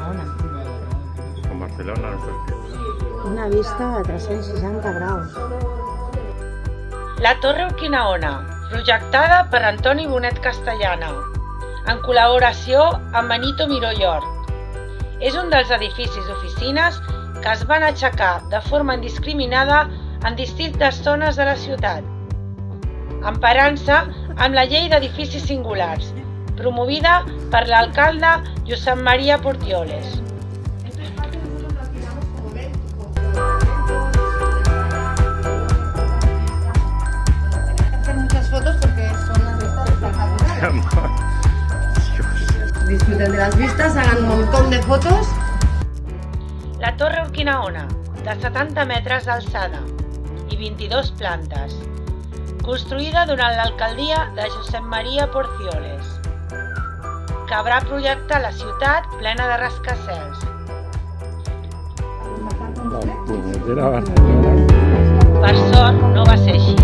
Urquinaona. Con Barcelona no sorprende. Una vista de 360 graus. La Torre Urquinaona, projectada per Antoni Bonet Castellana, en col·laboració amb Benito Miró i Hort. És un dels edificis d'oficines que es van aixecar de forma indiscriminada en distintes zones de la ciutat, emparant-se amb la Llei d'Edificis Singulars, promovida per l'alcalde Josep Maria Portioles. Hacer muchas fotos porque son las vistas espectaculares. Disfruten de las vistas, hagan un montón de fotos. La Torre Urquinaona, de 70 metres d'alçada i 22 plantes, construïda durant l'alcaldia de Josep Maria Porcioles, que haurà projectat la ciutat plena de rascacels. La punyetera Barcelona. Per sort, no va ser així.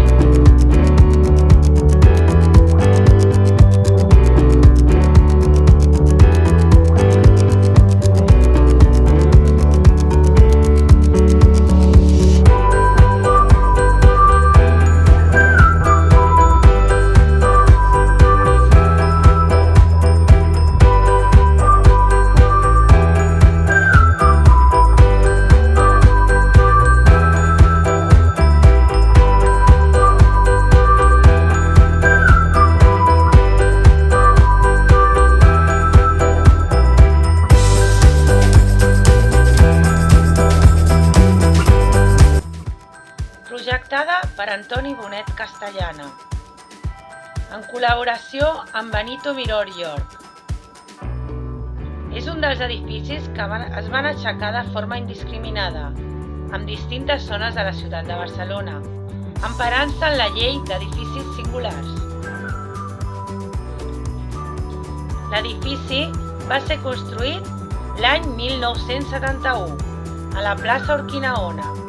Projectada per Antoni Bonet Castellana, en col·laboració amb Benito Miró i Hort. És un dels edificis que es van aixecar de forma indiscriminada en distintes zones de la ciutat de Barcelona, emparant-se en la Llei d'Edificis Singulars. L'edifici va ser construït l'any 1971 a la plaça Urquinaona,